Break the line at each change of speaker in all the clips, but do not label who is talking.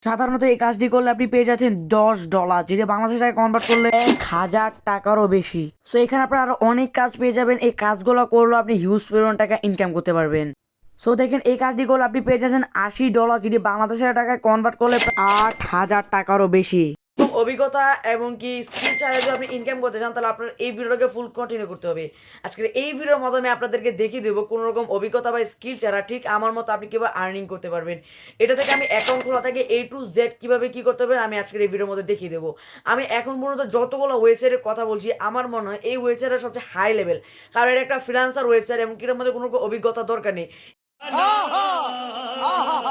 সাধারণত এই কাজটি করলে আপনি পেয়ে যাচ্ছেন $10, যেটা বাংলাদেশ টাকায় কনভার্ট করলে 1,000 টাকারও বেশি। সো এখানে আপনার আরো অনেক কাজ পেয়ে যাবেন। এই কাজগুলো করলে আপনি হিউজ পরিমাণ টাকা ইনকাম করতে পারবেন। সো দেখেন এই কাজটি করলে আপনি পেয়ে যাচ্ছেন $80, যেটি বাংলাদেশের টাকায় কনভার্ট করলে 8,000 টাকারও বেশি। এবং অভিজ্ঞতা এবং কি স্কিল ছাড়া যদি আপনি ইনকাম করতে চান তাহলে আপনার এই ভিডিওটাকে ফুল কন্টিনিউ করতে হবে। আজকের এই ভিডিওর মাধ্যমে আপনাদেরকে দেখিয়ে দেবো কোনো রকম অভিজ্ঞতা বা স্কিল ছাড়া ঠিক আমার মতো আপনি কীভাবে আর্নিং করতে পারবেন। এটা থেকে আমি অ্যাকাউন্ট খোলা থেকে A to Z কীভাবে কী করতে হবে আমি আজকের এই ভিডিওর মধ্যে দেখিয়ে দেবো। আমি এখন পর্যন্ত যতগুলো ওয়েবসাইটের কথা বলছি আমার মনে হয় এই ওয়েবসাইটটা সবচেয়ে হাই লেভেল, কারণ এটা একটা ফ্রিল্যান্সার ওয়েবসাইট এবং কিটার মধ্যে কোনো রকম অভিজ্ঞতা দরকার নেই।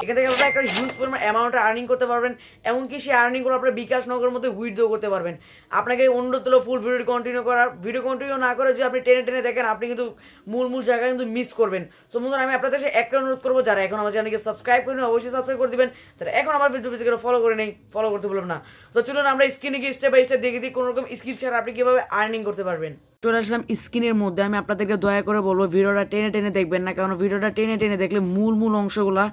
এখান থেকে আপনারা একটা হিউজ পরিমাণ অ্যামাউন্টে আর্নিং করতে পারবেন। এমনকি সেই আর্নিংগুলো আপনার বিকাশ নগরের মধ্যে উইথড্র করতে পারবেন। আপনাকে অনুরোধ হলো ফুল ভিডিও কন্টিনিউ করার। ভিডিও কন্টিনিউ না করে যদি আপনি টেনে টেনে দেখেন আপনি কিন্তু মূল জায়গায় কিন্তু মিস করবেন। সো বন্ধুরা আমি আপনাদের সাথে একটা অনুরোধ করবো, যারা এখন আমার চ্যানেলকে সাবস্ক্রাইব করেন অবশ্যই সাবস্ক্রাইব করে দিবেন, তারা এখন আমার ভিডিও ফলো করে নেই, ফলো করতে বলবেন না। তো চলুন আমরা স্ক্রিনে গিয়ে স্টেপ বাই স্টেপ দেখে দিই কোনো রকম স্কিল ছাড়া আপনি কীভাবে আর্নিং করতে পারবেন। চলে আসলাম স্ক্রিনের মধ্যে। আমি আপনাদেরকে দয়া করে বলবো ভিডিওটা টেনে টেনে দেখবেন না, কারণ ভিডিওটা টেনে টেনে দেখলে মূল অংশগুলো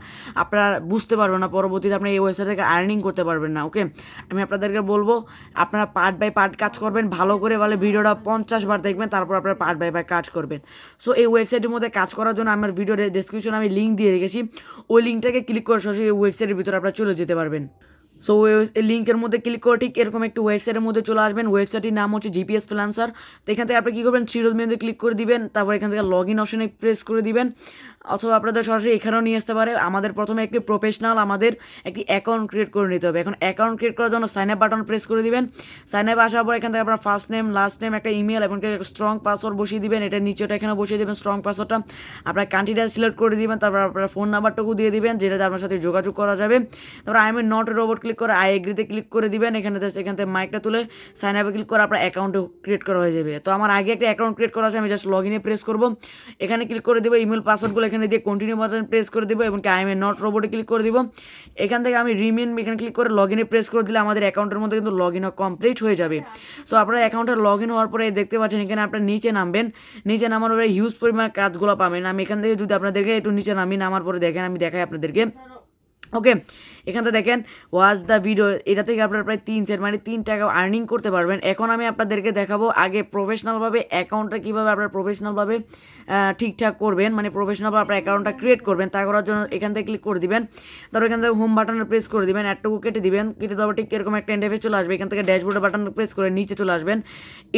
আপনারা বুঝতে পারবেন না, পরবর্তীতে আপনি এই ওয়েবসাইট থেকে আর্নিং করতে পারবেন না। ওকে, আমি আপনাদেরকে বলবো আপনারা পার্ট বাই পার্ট কাজ করবেন, ভালো করে বলে ভিডিওটা 50 বার দেখবেন, তারপর আপনারা পার্ট বাই পার্ট কাজ করবেন। সো এই ওয়েবসাইটের মধ্যে কাজ করার জন্য আমার ভিডিও ডেসক্রিপশনে আমি লিঙ্ক দিয়ে রেখেছি, ওই লিঙ্কটাকে ক্লিক করে সরাসরি এই ওয়েবসাইটের ভিতরে আপনারা চলে যেতে পারবেন। সো এই লিঙ্কের মধ্যে ক্লিক করে ঠিক এরকম একটি ওয়েবসাইটের মধ্যে চলে আসবেন। ওয়েবসাইটের নাম হচ্ছে জিপিএস ফ্রিল্যান্সার। তো এখান থেকে আপনি কী করবেন, থ্রি ডট মেনুতে ক্লিক করে দিবেন, তারপর এখান থেকে লগ ইন অপশনে প্রেস করে দিবেন, অথবা আপনাদের সরাসরি এখানেও নিয়ে আসতে পারে। আমাদের প্রথমে একটি প্রফেশনাল আমাদের একটি অ্যাকাউন্ট ক্রিয়েট করে নিতে হবে। এখন অ্যাকাউন্ট ক্রিয়েট করার জন্য সাইন আপ বাটন প্রেস করে দিবেন। সাইন আপ আসার পর এখান থেকে আপনার ফার্স্ট নেম, লাস্ট নেম, একটা ইমেল এবং স্ট্রং পাসওয়ার্ড বসিয়ে দিবেন। এটা নিচেটা এখানে বসিয়ে দেবেন স্ট্রং পাসওয়ার্ডটা। আপনার কান্ট্রিটা সিলেক্ট করে দিবেন, তারপর আপনার ফোন নাম্বারটুকু দিয়ে দিবেন যেটাতে আপনার সাথে যোগাযোগ করা যাবে। তারপর I am not robot click করে আই এগ্রিতে ক্লিক করে দিবেন। এখান থেকে মাইকটা তুলে সাইন আপে ক্লিক করে আপনার অ্যাকাউন্টে ক্রিয়েট করা হয়ে যাবে। তো আমার আগে একটা অ্যাকাউন্ট ক্রিয়েট করা আছে, আমি জাস্ট লগ ইনে প্রেস করবো, এখানে ক্লিক করে দেবো, ইমেল পাসওয়ার্ডগুলো এখানে দিয়ে কন্টিনিউ বাটন প্রেস করে দেবো এবং আই এম নট রোবটে ক্লিক করে দিব। এখান থেকে আমি রিমেন এখানে ক্লিক করে লগ ইনে প্রেস করে দিলে আমাদের অ্যাকাউন্টের মধ্যে কিন্তু লগ ইন কমপ্লিট হয়ে যাবে। সো আপনার অ্যাকাউন্টে লগ ইন হওয়ার পরে দেখতে পাচ্ছেন এখানে আপনার নিচে নামবেন, নিচে নামার পরে হিউজ পরিমাণ কাজগুলো পাবেন। আমি এখান থেকে যদি আপনাদেরকে একটু নিচে নামার পরে দেখেন, আমি দেখাই আপনাদেরকে। ওকে, এখানটা দেখেন ওয়াচ দ্য ভিডিও, এটা থেকে আপনারা প্রায় 3 সেন্ট মানে 3 টাকা আর্নিং করতে পারবেন। এখন আমি আপনাদেরকে দেখাবো আগে প্রফেশনালভাবে অ্যাকাউন্টটা কীভাবে আপনারা প্রফেশনালভাবে ঠিকঠাক করবেন, মানে প্রফেশনালভাবে আপনার অ্যাকাউন্টটা ক্রিয়েট করবেন। তা করার জন্য এখান থেকে ক্লিক করে দিবেন, তারপর এখান থেকে হোম বাটনে প্রেস করে দিবেন, অ্যাডটুকু কেটে দিবেন, কেটে দেওয়ার ঠিক এরকম একটা ইন্টারফেস চলে আসবে। এখান থেকে ড্যাশবোর্ডের বাটন প্রেস করে নিচে চলে আসবেন,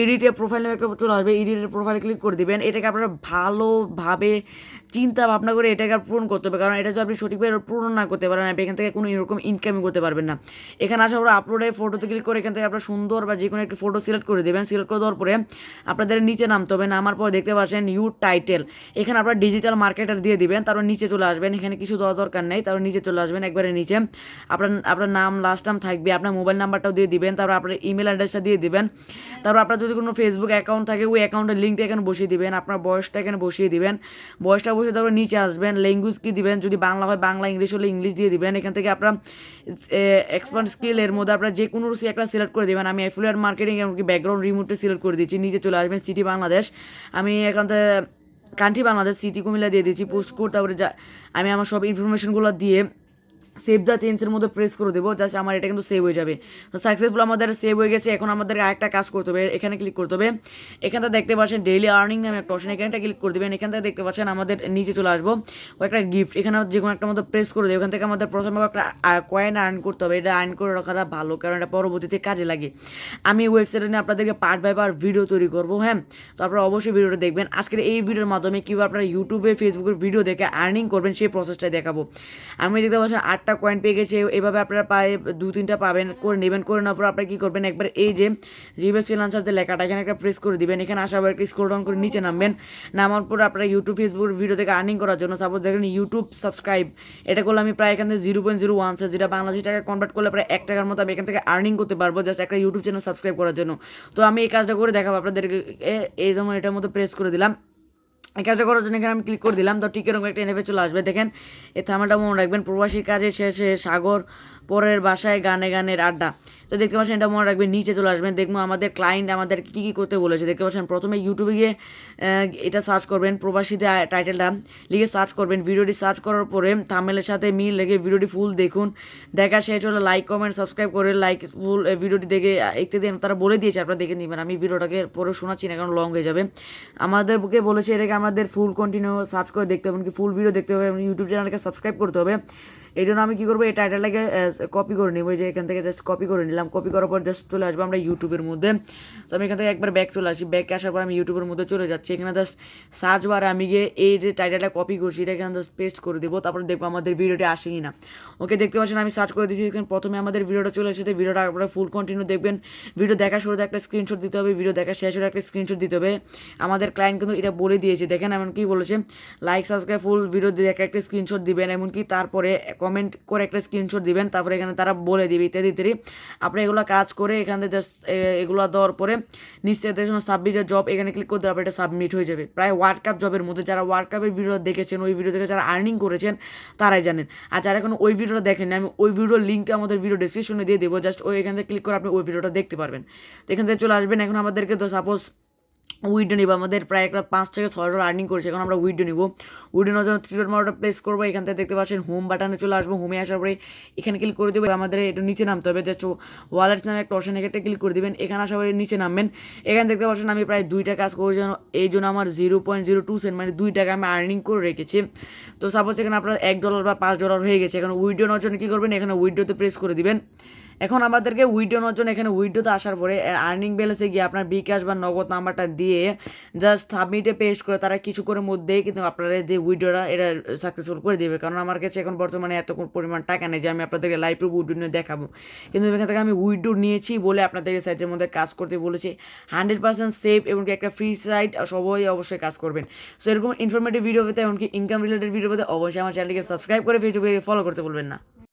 এডিটে প্রোফাইল নামে একটা চলে আসবে, এডিটের প্রোফাইলে ক্লিক করে দিবেন। এটাকে আপনারা ভালোভাবে চিন্তা ভাবনা করে এটাকে পূরণ করতে হবে, কারণ এটা যদি আপনি সঠিকভাবে পূরণ না করতে পারেন আপনি এখান থেকে কোনো এরকম ইনকামিং করতে পারবেন না। এখানে আসার পরে আপলোডে ফটোতে ক্লিক করে এখান থেকে আপনার সুন্দর বা যে কোনো একটি ফটো সিলেক্ট করে দেবেন। সিলেক্ট করে দেওয়ার পরে আপনাদের নিচে নামতে হবে, নামার পর দেখতে পাচ্ছেন ইউর টাইটেল, এখানে আপনার ডিজিটাল মার্কেটার দিয়ে দিবেন। তারপর নিচে চলে আসবেন, এখানে কিছু দেওয়া দরকার নেই, তারপর নিচে চলে আসবেন, একবারে নিচে আপনার নাম লাস্ট নাম থাকবে, আপনার মোবাইল নাম্বারটাও দিয়ে দিবেন, তারপর আপনার ইমেল অ্যাড্রেসটা দিয়ে দিবেন। তারপর আপনার যদি কোনো ফেসবুক অ্যাকাউন্ট থাকে ওই অ্যাকাউন্টের লিঙ্কটা এখানে বসিয়ে দিবেন, আপনার বয়সটা এখানে বসিয়ে দিবেন, বয়সটা বসে তারপর নিচে আসবেন, ল্যাঙ্গুয়েজ কি দিবেন, যদি বাংলা হয় বাংলা, ইংলিশ হলে ইংলিশ দিয়ে দিবেন। এখান থেকে আপনার এক্সপার্ট স্কিল এর মধ্যে আপনার যে কোনো একটা সিলেক্ট করে দেবেন। আমি অ্যাফিলিয়েট মার্কেটিং এমনকি ব্যাকগ্রাউন্ড রিমোটে সিলেক্ট করে দিচ্ছি। নিচে চলে আসবেন, সিটি বাংলাদেশ, আমি এখান থেকে কান্ট্রি বাংলাদেশ, সিটি কুমিল্লা দিয়ে দিচ্ছি, পোস্ট কোড, তারপরে আমি আমার সব ইনফরমেশনগুলো দিয়ে সেভ দ্য চেঞ্জের মধ্যে প্রেস করে দেবো, জাস্ট আমার এটা কিন্তু সেভ হয়ে যাবে। তো সাকসেসফুল আমাদের সেভ হয়ে গেছে। এখন আমাদের আরেকটা কাজ করতে হবে, এখানে ক্লিক করতে হবে, এখানটা দেখতে পাচ্ছেন ডেইলি আর্নিং নামে একটা অপশন, এখানটা ক্লিক করে দেবেন। এখান থেকে দেখতে পাচ্ছেন আমাদের নিচে চলে আসবো ও একটা গিফট, এখানে যে কোনো একটা মধ্যে প্রেস করে দেবো। এখান থেকে আমাদের প্রথমে একটা কয়েন আর্ন করতে হবে, এটা আর্ন করে রাখাটা ভালো, কারণ এটা পরবর্তীতে কাজে লাগে। আমি ওয়েবসাইটে নিয়ে আপনাদেরকে পার্ট বাই পার্ট ভিডিও তৈরি করবো, হ্যাঁ, তো আপনারা অবশ্যই ভিডিওটা দেখবেন। আজকের এই ভিডিওর মাধ্যমে কীভাবে আপনারা ইউটিউবে ফেসবুকের ভিডিও দেখে আর্নিং করবেন সেই প্রসেসটাই দেখাবো। আমি দেখতে পাচ্ছেন 8টা কয়েন পেয়ে গেছে, এভাবে আপনারা পায়ে 2-3টা পাবেন, করে নেবেন। করে নেওয়ার পর আপনারা কী করবেন, একবার এই যে জিপিএস ফ্রিল্যান্সার যে লেখাটা এখানে একটা প্রেস করে দিবেন। এখানে আসার পর একটা স্ক্রল ডাউন করে নিচে নামবেন, নামার পর আপনারা ইউটিউব ফেসবুক ভিডিও থেকে আর্নিং করার জন্য সাপোজ দেখেন ইউটিউব সাবস্ক্রাইব, এটা করলে আমি প্রায় এখান থেকে 0.01 সেন্ট, যেটা বাংলাদেশি টাকা কনভার্ট করলে প্রায় 1 টাকার মতো আমি এখান থেকে আর্নিং করতে পারবো জাস্ট একটা ইউটিউব চ্যানেল সাবস্ক্রাইব করার জন্য। তো আমি এই কাজটা করে দেখাবো আপনাদেরকে। এই যেমন এটার মধ্যে প্রেস করে দিলাম, এই কাজটা করার জন্য এখানে আমি ক্লিক করে দিলাম। তো ঠিক এরকম একটা ইন্টারফেস চলে আসবে। দেখেন এই থামেলটা মনে রাখবেন, প্রবাসীর কাজে শেষে সাগর পরের বাসায় গানে গানের আড্ডা। তো দেখতে পাচ্ছেন, এটা মনে রাখবেন। নিচে চলে আসবেন, দেখবো আমাদের ক্লায়েন্ট আমাদের কী কী করতে বলেছে। দেখতে পাচ্ছেন প্রথমে ইউটিউবে গিয়ে এটা সার্চ করবেন, প্রবাসীতে টাইটেলটা লিখে সার্চ করবেন। ভিডিওটি সার্চ করার পরে থাম্বনেলের সাথে মিল লেগে ভিডিওটি ফুল দেখুন। দেখা শেষ হলে লাইক কমেন্ট সাবস্ক্রাইব করে লাইক ফুল ভিডিওটি দেখে দেখতে দিন। তারা বলে দিয়েছে, আপনারা দেখে নেবেন। আমি ভিডিওটাকে পরে শোনাচ্ছি না, কারণ লং হয়ে যাবে। আমাদেরকে বলেছে এটাকে আমাদের ফুল কন্টিনিউ সার্চ করে দেখতে হবে, ফুল ভিডিও দেখতে হবে, ইউটিউব চ্যানেলকে সাবস্ক্রাইব করতে হবে। এই জন্য আমি কী করবো, এই টাইটেলটাকে কপি করে নিব। যে এখান থেকে জাস্ট কপি করে নিলাম। কপি করার পর জাস্ট চলে আসবো আমরা ইউটিউবের মধ্যে। তো আমি এখান থেকে একবার ব্যাক চলে আসি। ব্যাকে আসার পর আমি ইউটিউবের মধ্যে চলে যাচ্ছি। এখানে জাস্ট সার্চ বারে আমি গিয়ে এই যে টাইটেলটা কপি করছি এটা এখানে জাস্ট পেস্ট করে দেবো। তারপরে দেখবো আমাদের ভিডিওটি আসে কি না। ওকে, দেখতে পাচ্ছেন আমি সার্চ করে দিচ্ছি। এখানে প্রথমে আমাদের ভিডিওটা চলে এসেছে। ভিডিওটা আপনারা ফুল কন্টিনিউ দেখবেন। ভিডিও দেখা শুরুতে একটা স্ক্রিনশট দিতে হবে, ভিডিও দেখা শেষ হলে একটা স্ক্রিনশট দিতে হবে। আমাদের ক্লায়েন্ট কিন্তু এটা বলে দিয়েছে, দেখেন এমন কি বলেছে, লাইক সাবস্ক্রাইব ফুল ভিডিও দেখে একটা স্ক্রিনশট দিবেন, এমনকি তারপরে কমেন্ট করে একটা স্ক্রিনশট দিবেন। তারপরে এখানে তারা বলে দিবে ইত্যাদি ইত্যাদি। আপনি এগুলো কাজ করে এখান থেকে জাস্ট এগুলো দেওয়ার পরে নিশ্চয় সাবমিটের জব এখানে ক্লিক করতে হবে, এটা সাবমিট হয়ে যাবে। প্রায় ওয়ার্ল্ড কাপ জবের মধ্যে, যারা ওয়ার্ল্ড কাপের ভিডিও দেখেছেন, ওই ভিডিও থেকে যারা আর্নিং করেছেন তারাই জানেন। আর যারা এখন ওই ভিডিওটা দেখেন, আমি ওই ভিডিওর লিঙ্কটা আমাদের ভিডিও ডেসক্রিপশনে দিয়ে দেবো। জাস্ট ওই এখান থেকে ক্লিক করে আপনি ওই ভিডিওটা দেখতে পারবেন। তো এখান থেকে চলে আসবেন। এখন আমাদেরকে তো সাপোজ উইডো নিব, আমাদের প্রায় একটা 5 থেকে 6 ডলার আর্নিং করেছে। এখন আমরা উইডো নিব। উইডো নেওয়ার জন্য 3 ডট মার্কটা প্লেস করবো। এখান থেকে দেখতে পাচ্ছেন হোম বাটনে চলে আসবো। হোমে আসার পরে এখানে ক্লিক করে দেবো। আমাদের একটু নিচে নামতে হবে, জাস্ট ওয়ালেট নামে একটা অপশন, একটা ক্লিক করে দেবেন। এখানে আসার পরে নিচে নামবেন। এখানে দেখতে পাচ্ছেন আমি প্রায় 2টা কাজ করেছি, এই জন্য আমার 0.02 সেন্ট মানে 2 টাকা আমি আর্নিং করে রেখেছি। তো সাপোজ এখানে আপনার $1 বা $5 হয়ে গেছে। এখন উইডো নেওয়ার জন্য কী করবেন, এখানে উইডোতে প্রেস করে দিবেন। এখন আমাদেরকে উইডো নেওয়ার জন্য এখানে উইডোতে আসার পরে আর্নিং ব্যালেন্সে গিয়ে আপনার বিকাশ বা নগদ নাম্বারটা দিয়ে জাস্ট সাবমিটে পেস্ট করে তারা কিছু করে মধ্যেই কিন্তু আপনারা যে উইডোটা এটা সাকসেসফুল করে দেবে। কারণ আমার কাছে এখন বর্তমানে এত পরিমাণ টাকা নেই যে আমি আপনাদেরকে লাইভ প্রুফ উইডো নিয়ে দেখাবো। কিন্তু এখান থেকে আমি উইডো নিয়েছি বলে আপনাদেরকে সাইটের মধ্যে কাজ করতে বলেছি। 100% সেফ এবং একটা ফ্রি সাইট, সবাই অবশ্যই কাজ করবেন। সো এরকম ইনফরমেটিভ ভিডিও পেতে, এমনকি ইনকাম রিলেটেড ভিডিও পেতে অবশ্যই আমার চ্যানেলটিকে সাবস্ক্রাইব করে ফেসবুকে ফলো করতে বলবেন না।